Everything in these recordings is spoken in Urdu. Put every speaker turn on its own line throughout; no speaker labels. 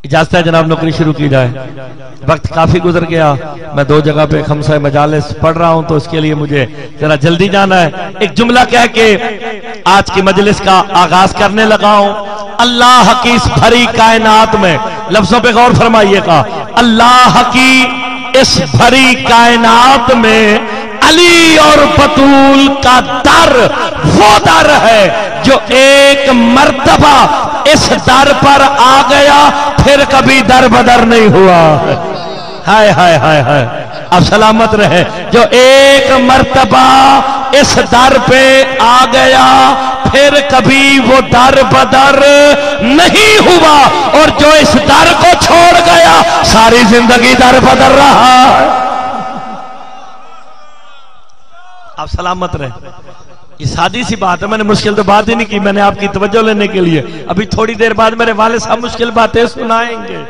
اجازت ہے جناب نوکری شروع کی جائے. وقت کافی گزر گیا. میں 2 جگہ پہ خمسہ مجالس پڑھ رہا ہوں تو اس کے لیے مجھے ذرا جلدی جانا ہے. ایک جملہ کہہ کے آج کی مجلس کا آغاز کرنے لگا ہوں. اللہ کی اس بھری کائنات میں، لفظوں پہ غور فرمائیے گا، اللہ کی اس بھری کائنات میں علی اور بطول کا در وہ در ہے جو ایک مرتبہ اس در پر آ گیا پھر کبھی در بدر نہیں ہوا. ہائے ہائے ہائے ہائے، اب سلامت رہے. جو ایک مرتبہ اس در پہ آ گیا پھر کبھی وہ در بدر نہیں ہوا، اور جو اس در کو چھوڑ گیا ساری زندگی در بدر رہا. آپ سلامت رہے. یہ سادی سی بات ہے، میں نے مشکل تو بات ہی نہیں کی، میں نے آپ کی توجہ لینے کے لیے. ابھی تھوڑی دیر بعد میرے والد صاحب مشکل باتیں سنائیں گے.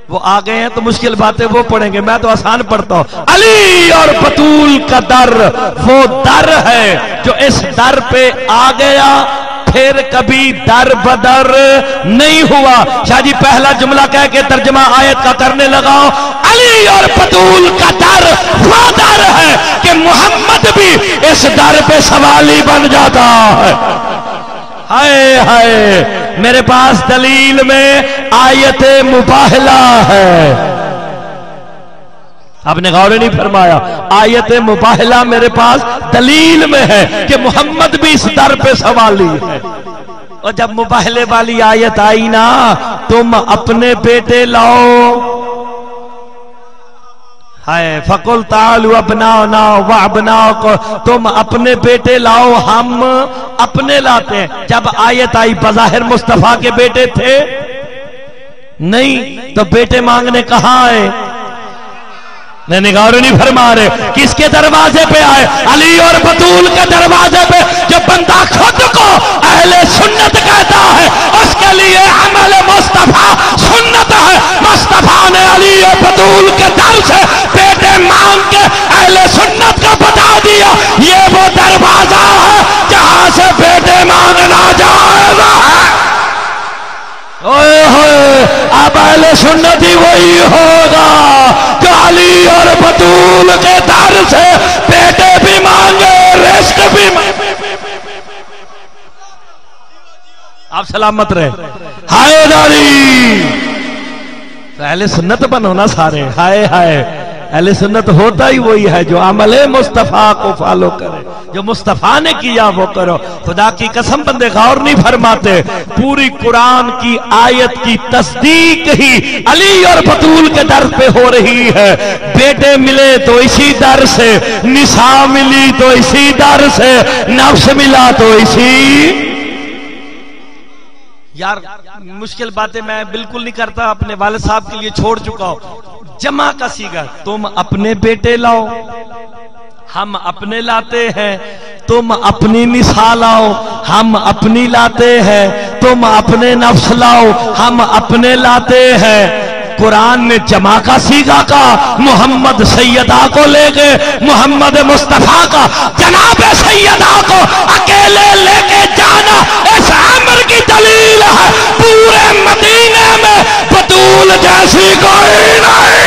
وہ آ گئے ہیں تو مشکل باتیں وہ پڑھیں گے، میں تو آسان پڑھتا ہوں. علی اور بطول کا در وہ در ہے جو اس در پہ آ گیا پھر کبھی در بدر نہیں ہوا. شاہ جی پہلا جملہ کہہ کے ترجمہ آیت کا کرنے لگا. علی اور بطول کا در وہ در ہے کہ محمد بھی اس در پہ سوالی بن جاتا ہے. ہائے ہائے، میرے پاس دلیل میں آیت مباہلہ ہے. آپ نے غور نہیں فرمایا، آیت مباہلہ میرے پاس دلیل میں ہے کہ محمد بھی اس در پہ سوالی ہے. اور جب مباہلے والی آیت آئی نا، تم اپنے بیٹے لاؤ، ہائے فَقُلْ تَعَالُوا أَبْنَاؤُنَا وَأَبْنَاؤُكُمْ، تم اپنے بیٹے لاؤ ہم اپنے لاتے ہیں. جب آیت آئی بظاہر مصطفیٰ کے بیٹے تھے نہیں، تو بیٹے مانگنے کہاں آئے؟ نہیں غور نہیں فرما رہے. کس کے دروازے پہ آئے؟ علی اور بطول کے دروازے پہ. جو بندہ خود کو اہل سنت کہتا ہے اس کے لیے عمل مصطفیٰ سنت ہے. مصطفیٰ نے علی اور بطول کے در سے بیٹے مانگ کے اہل سنت کو بتا دیا یہ وہ دروازہ ہے جہاں سے بیٹے مانگنا جائز ہے. اوہ ہوئے، اب اہل سنت ہی وہی ہوگا جو علی اور بطول کے در سے بیٹے بھی مانگے رزق بھی مانگے. آپ سلامت رہے. ہائے داری، اہل سنت بنو نا سارے. ہائے ہائے، اہل سنت ہوتا ہی وہی ہے جو عمل مصطفیٰ کو فالو کرے، جو مصطفیٰ نے کیا وہ کرو. خدا کی قسم بندے غور نہیں فرماتے. پوری قرآن کی آیت کی تصدیق ہی علی اور بطول کے در پہ ہو رہی ہے. بیٹے ملے تو اسی در سے، نساء ملی تو اسی در سے، نفس ملا تو اسی. یار مشکل باتیں میں بالکل نہیں کرتا، اپنے والد صاحب کے لیے چھوڑ چکا ہوں. جمع کا صیغہ، تم اپنے بیٹے لاؤ ہم اپنے لاتے ہیں. تم اپنی نساء لاؤ ہم اپنی لاتے ہیں. تم اپنے نفس لاؤ ہم اپنے لاتے ہیں. قرآن نے جمع کا صیغہ کا محمد سیدہ کو لے گئے. محمد مصطفیٰ کا جناب سیدہ کو اکیلے لے کے جانا اس امر کی دلیل ہے. پورے مدینے میں بطول جیسی کوئی نہیں.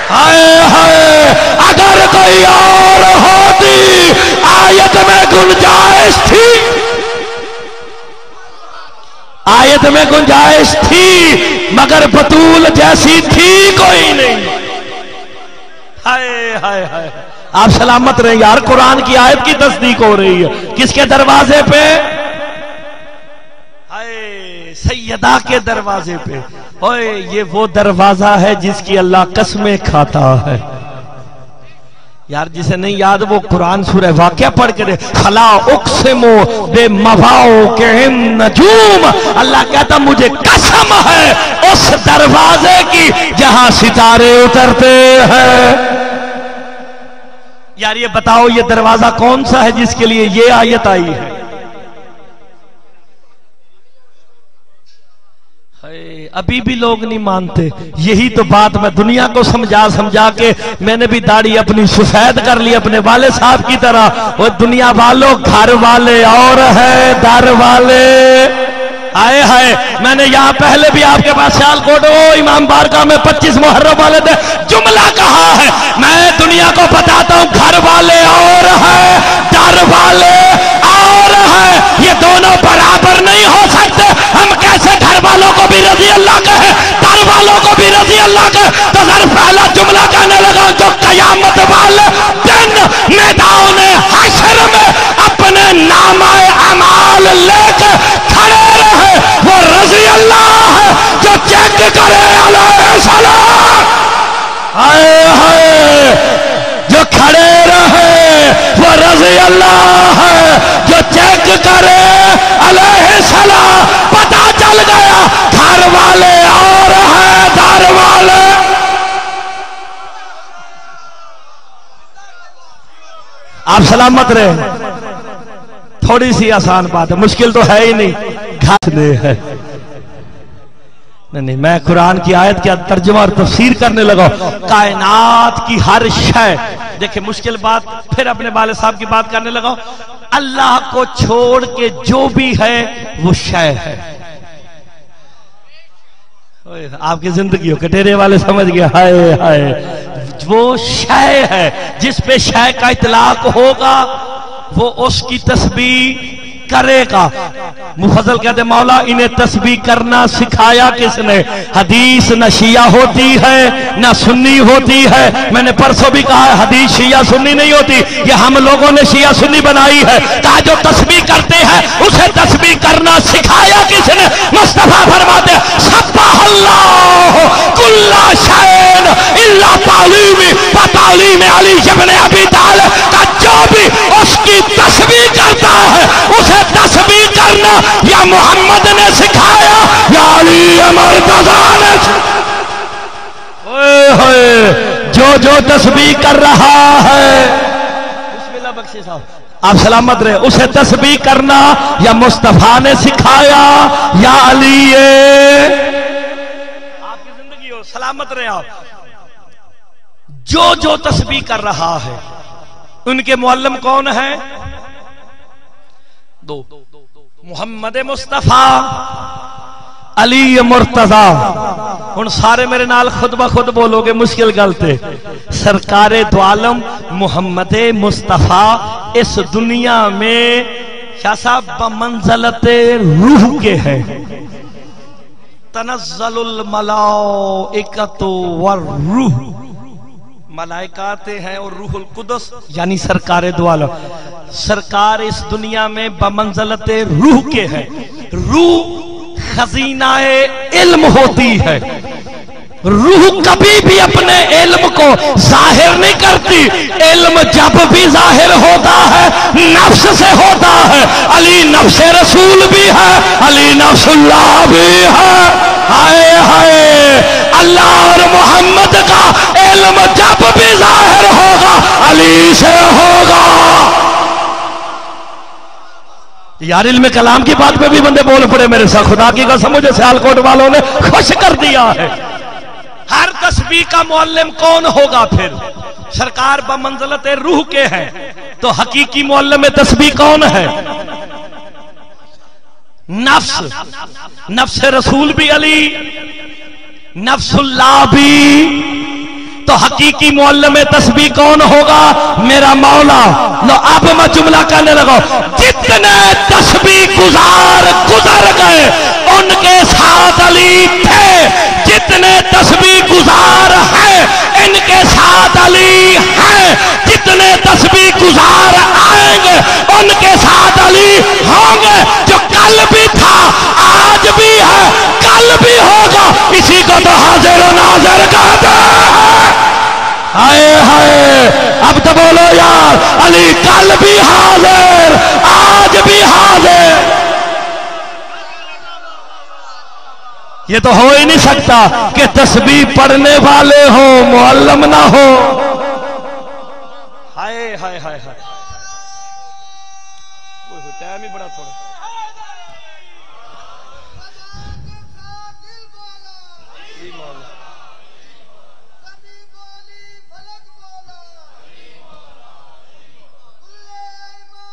ہائے ہائے، اگر کوئی اور ہوتی آیت میں گنجائش تھی، آیت میں گنجائش تھی، مگر بطول جیسی تھی کوئی نہیں. ہائے ہائے ہائے، آپ سلامت رہیں یار. قرآن کی آیت کی تصدیق ہو رہی ہے. کس کے دروازے پہ؟ ہائے سیدہ کے دروازے پہ. اوئے یہ وہ دروازہ ہے جس کی اللہ قسمیں کھاتا ہے. یار جسے نہیں یاد وہ قرآن سورہ واقعہ پڑھ کے دے. فلا اقسم بمواقع النجوم، اللہ کہتا مجھے قسم ہے اس دروازے کی جہاں ستارے اترتے ہیں. یار یہ بتاؤ یہ دروازہ کون سا ہے جس کے لیے یہ آیت آئی ہے؟ ابھی بھی لوگ نہیں مانتے. یہی تو بات میں دنیا کو سمجھا کے میں نے بھی داڑھی اپنی سفید کر لی اپنے والد صاحب کی طرح. وہ دنیا والوں گھر والے اور ہے در والے. آئے ہائے میں نے یہاں پہلے بھی آپ کے پاس سیال کوٹ امام بارگاہ میں 25 محرم والے دن جملہ کہا ہے، میں دنیا کو بتاتا ہوں گھر والے اور ہیں در والے اور ہیں، یہ دونوں برابر نہیں ہو سکتے۔ ہم کیسے گھر والوں کو بھی رضی اللہ کہیں در والوں کو بھی رضی اللہ کہیں؟ تو ذرا پہلا جملہ کہنے لگا جو قیامت والے دن میدان حشر میں اپنے نامہ اعمال لے کے کھڑے رہے وہ رضی اللہ ہے، جو چیک کرے علیہ السلام، ہائے ہائے جو کھڑے رہے وہ رضی اللہ ہے، جو چیک کرے علیہ السلام۔ پتہ چل گیا گھر والے اور ہیں در والے۔ آپ سلامت رہے، تھوڑی سی آسان بات ہے، مشکل تو ہے ہی نہیں، گھاٹنے ہے۔ نہیں میں قرآن کی آیت کا ترجمہ اور تفسیر کرنے لگا، کائنات کی ہر شے، دیکھیں مشکل بات، پھر اپنے والد صاحب کی بات کرنے لگا، اللہ کو چھوڑ کے جو بھی ہے وہ شے ہے۔ آپ کی زندگی ہو کٹیرے والے سمجھ گئے، ہائے ہائے وہ شے ہے، جس پہ شے کا اطلاق ہوگا وہ اس کی تسبیح کرے گا۔ مفضل کہتے مولا انہیں تسبیح کرنا سکھایا کس نے؟ حدیث نہ شیعہ ہوتی ہے نہ سنی ہوتی ہے، میں نے پرسوں بھی کہا ہے حدیث شیعہ سنی نہیں ہوتی، یہ ہم لوگوں نے شیعہ سنی بنائی ہے۔ کہا جو تسبیح کرتے ہیں اسے تسبیح کرنا سکھایا کس نے؟ مصطفیٰ فرماتے سبح اللہ کل شیء الا تعلیمی و تعلیم علی ابن ابی طالب، کا جو بھی اس کی تسبیح کرتا ہے اسے تسبیح کرنا یا محمد نے سکھایا یا علی مرتضیٰ نے سکھایا۔ جو تسبیح کر رہا ہے، بسم اللہ بخشی صاحب آپ سلامت رہے، اسے تسبیح کرنا یا مصطفیٰ نے سکھایا یا علی، آپ کی زندگی ہو سلامت رہے۔ آپ جو تسبیح کر رہا ہے ان کے معلم کون ہیں؟ دو، محمد مصطفیٰ علی مرتضیٰ۔ ہن سارے میرے نال خود بخود بولو گے، مشکل غلطے۔ سرکار دو عالم محمد مصطفیٰ اس دنیا میں کیا صاحب بمنزلت روح کے ہیں، تنزل الملائکۃ والروح، ملائکہ آتے ہیں اور روح القدس یعنی سرکار دو عالم۔ سرکار اس دنیا میں بمنزلت روح کے ہیں، روح خزینہ علم ہوتی ہے، روح کبھی بھی اپنے علم کو ظاہر نہیں کرتی، علم جب بھی ظاہر ہوتا ہے نفس سے ہوتا ہے۔ علی نفس رسول بھی ہے، علی نفس اللہ بھی ہے، ہائے ہائے اللہ اور محمد کا علم جب بھی ظاہر ہوگا علی سے ہوگا۔ یار علم کلام کی بات پہ بھی بندے بول پڑے میرے ساتھ، خدا کی قسم مجھے سیالکوٹ والوں نے خوش کر دیا ہے۔ ہر تسبیح کا معلم کون ہوگا؟ پھر سرکار بمنزلت روح کے ہیں تو حقیقی معلم تسبیح کون ہے؟ نفس رسول بھی علی، نفس اللہ بھی، تو حقیقی معلم تسبیح کون ہوگا؟ میرا مولا۔ لو اب میں جملہ کہنے لگا، جتنے تسبیح گزار گزر گئے ان کے ساتھ علی تھے، جتنے تسبیح گزار ہیں ان کے ساتھ علی ہیں، جتنے تسبیح گزار آئیں گے ان کے ساتھ علی ہوں گے۔ جو کل بھی تھا آج بھی ہے کل بھی ہوگا، اسی کو تو حاضر و ناظر کہتے ہیں۔ ہائے ہائے اب تو بولو یار، علی کل بھی حاضر آج بھی حاضر۔ یہ تو ہو ہی نہیں سکتا کہ تسبیح پڑھنے والے ہوں معلم نہ ہو۔ ہائے ہائے ہائے ہائے ٹائم ہی بڑا تھوڑا۔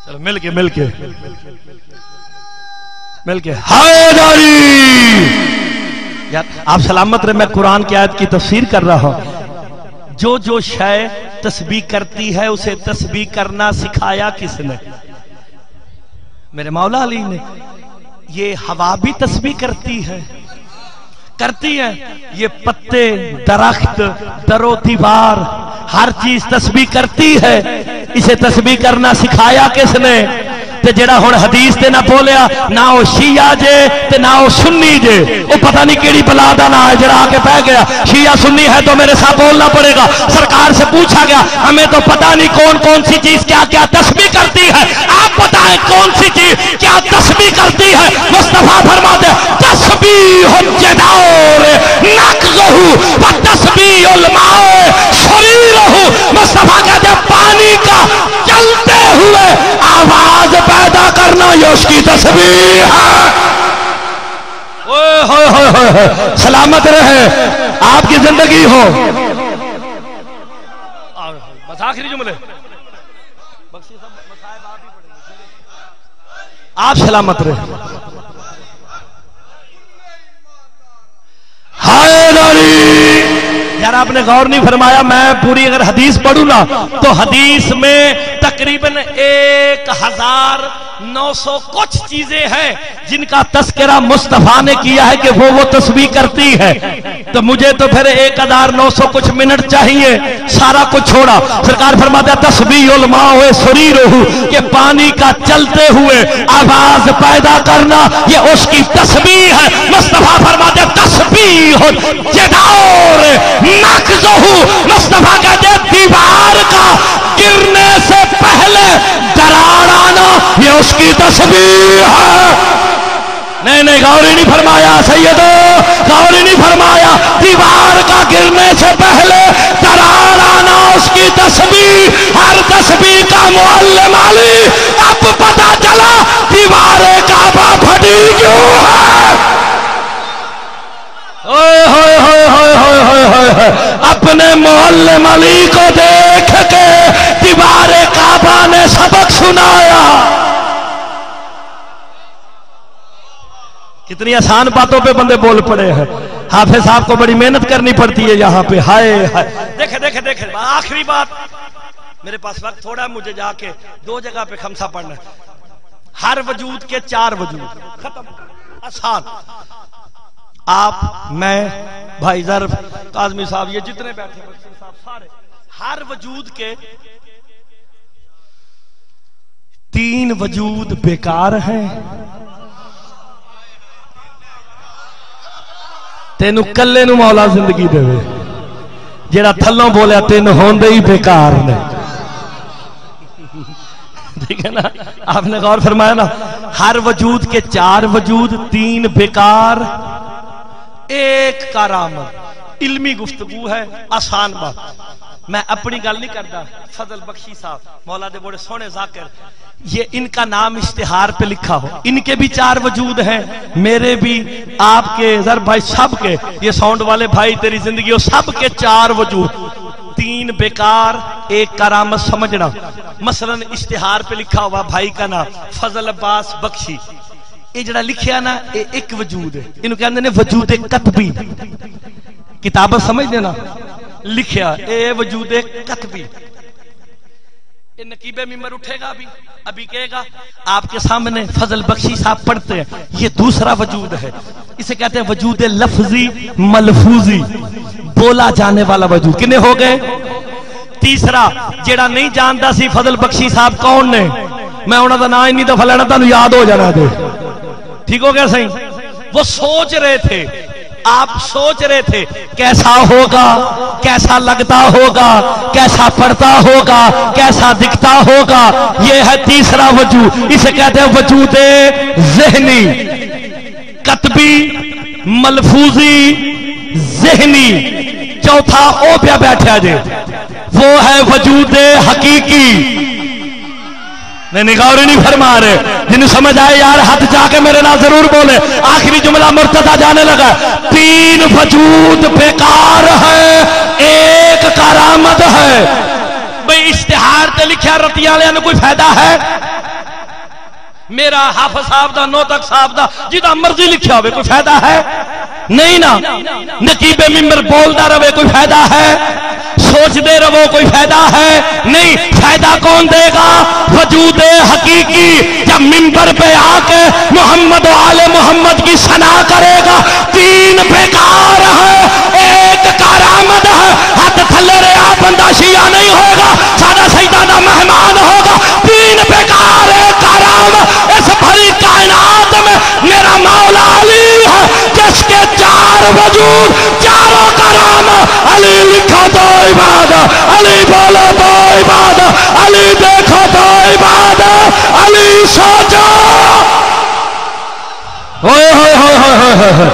چلو مل کے مل کے حیدری. یار آپ سلامت رہے. میں قرآن کی آیت کی تفسیر کر رہا ہوں. جو شے تسبیح کرتی ہے اسے تسبیح کرنا سکھایا کس نے؟ میرے مولا علی نے. یہ ہوا بھی تسبیح کرتی ہے یہ پتے درخت در و دیوار ہر چیز تسبیح کرتی ہے. اسے تسبیح کرنا سکھایا کس نے؟ تے جڑا ہن حدیث تے نہ بولیا نہ وہ شیعہ جے تے نہ وہ سنی جے. وہ پتہ نہیں کیڑی بلا دا نا ہے جڑا آ کے پہ گیا. شیعہ سنی ہے تو میرے ساتھ بولنا پڑے گا. سرکار سے پوچھا گیا ہمیں تو پتہ نہیں کون سی چیز کیا کیا تسبیح کرتی ہے. آپ بتائیں کون سی چیز کیا تسبیح کرتی ہے؟ مصطفیٰ فرماتے تسبیح الجدار نقضہ و تسبیح الماء شریرہ. مصطفیٰ کہتے ہیں پانی کا چلتے ہوئے آواز پیدا کرنا یہ اس کی تسبیح ہے. سلامت رہے آپ کی زندگی ہو. بس آخری جملے آپ سلامت رہے. یار آپ نے غور نہیں فرمایا. میں پوری اگر حدیث پڑھوں نا تو حدیث میں تقریباً 1900 کچھ چیزیں ہیں جن کا تذکرہ مصطفیٰ نے کیا ہے کہ وہ تسبیح کرتی ہے. تو مجھے تو پھر 1900 کچھ منٹ چاہیے. سارا کچھ چھوڑا. سرکار فرماتا ہے تسبیح الماء سریرہ کہ پانی کا چلتے ہوئے آواز پیدا کرنا یہ اس کی تسبیح ہے. مصطفیٰ فرماتے ہیں تسبیح الجدار نقضہ. مصطفیٰ کہتے ہیں دیوار کا گرنے سے پہلے دراڑ آنا یہ اس کی تسبیح ہے. نہیں غوری نہیں فرمایا سیدو, غوری نہیں فرمایا. دیوار کا گرنے سے پہلے دراڑ آنا اس کی تسبیح. ہر تسبیح کا معلم علی. اب پتا چلا دیوار کعبہ پھٹی کیوں ہے. اپنے معلم علی کو دیکھ کے دیوار کعبہ نے سبق سنایا. کتنی آسان باتوں پہ بندے بول پڑے ہیں. حافظ صاحب کو بڑی محنت کرنی پڑتی ہے یہاں پہ. ہائے دیکھیں آخری بات. میرے پاس وقت تھوڑا ہے, مجھے جا کے 2 جگہ پہ خمسہ پڑھنا ہے. ہر وجود کے 4 وجود ختم. آسان. آپ میں بھائی ظرف کاظمی صاحب یہ جتنے بیٹھے صاحب سارے ہر وجود کے 3 وجود بیکار ہیں. تینو کلے نو مولا زندگی دے جیڑا تھلوں بولیا تین ہوندے ہی بیکار نے. ٹھیک ہے نا. آپ نے غور فرمایا نا. ہر وجود کے 4 وجود, 3 بیکار, 1 کرامت. علمی گفتگو ہے, آسان بات. میں اپنی گل نہیں کرتا. فضل بخشی صاحب مولا دے بڑے سونے ذاکر, یہ ان کا نام اشتہار پہ لکھا ہو. ان کے بھی 4 وجود ہیں, میرے بھی, آپ کے, زر بھائی سب کے, یہ ساؤنڈ والے بھائی تیری زندگی ہو, سب کے 4 وجود, 3 بیکار, 1 کرامت. سمجھنا مثلا اشتہار پہ لکھا ہوا بھائی کا نام فضل عباس بخشی. یہ جڑا لکھیا نا یہ ایک وجود ہے. انہوں کہندے نے وجود کتبی. کتابت سمجھ دینا لکھیا اے وجود کتبی. یہ نقیب ممبر اٹھے گا ابھی کہے گا آپ کے سامنے فضل بخشی صاحب پڑھتے ہیں. یہ دوسرا وجود ہے. اسے کہتے ہیں وجود لفظی ملفوظی, بولا جانے والا وجود. کتنے ہو گئے؟ تیسرا جیڑا نہیں جانتا سی فضل بخشی صاحب کون نے, میں انہوں کا نام ہی نہیں دفعہ لینا, تمہیں یاد ہو جانا دے. ٹھیک ہو گیا صحیح. وہ سوچ رہے تھے, آپ سوچ رہے تھے کیسا ہوگا, کیسا لگتا ہوگا, کیسا پڑھتا ہوگا, کیسا دکھتا ہوگا. یہ ہے تیسرا وجود. اسے کہتے ہیں وجود ذہنی, کتبی, ملفوظی, ذہنی. چوتھا او پہ بیٹھا جے, وہ ہے وجود حقیقی. نہیں غور نہیں فرما رہے. جنہیں سمجھ آئے یار ہاتھ جا کے میرے نام ضرور بولے. آخری جملہ مرتضی جانے لگا. 3 وجود بیکار ہے, 1 کرامت ہے. بھئی اشتہار تے لکھیا رتیاں والے نے کوئی فائدہ ہے؟ میرا حافظ صاحب دا نوتک صاحب دا جدا مرضی لکھیا ہوئے کوئی فائدہ ہے نہیں نا، نقیب ممبر بولدا رہے کوئی فائدہ ہے، سوچ دے رہو کوئی فائدہ ہے نہیں، فائدہ کون دے گا؟ وجود حقیقی جب ممبر پہ آ کے محمد و آل محمد کی ثنا کرے گا، تین بیکار ہے ایک کارآمد ہے، ہاتھ تھلے رہا بندہ شیعہ نہیں ہوگا، سادہ سیدانہ مہمان ہوگا، تین بیکار ہے کارآمد، اس بھری کائنات میں میرا مولا علی ہے جس کے چار وجود چاروں کارآمد، علی لکھا تو عبادت، علی بولو تو عبادت، علی دیکھو تو عبادت، علی سوچو ہوئے ہوئے ہوئے ہوئے،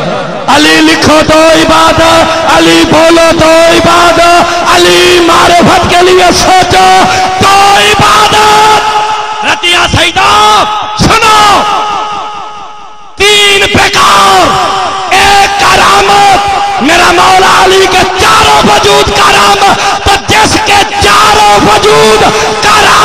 علی لکھو تو عبادت، علی بولو تو عبادت، علی معرفت کے لیے سوچو تو عبادت۔ رتیا سیدہ سنو، تین بیکار ایک کرامت، میرا مولا علی کے چاروں وجود کرامت، تو جس کے چاروں وجود کرامت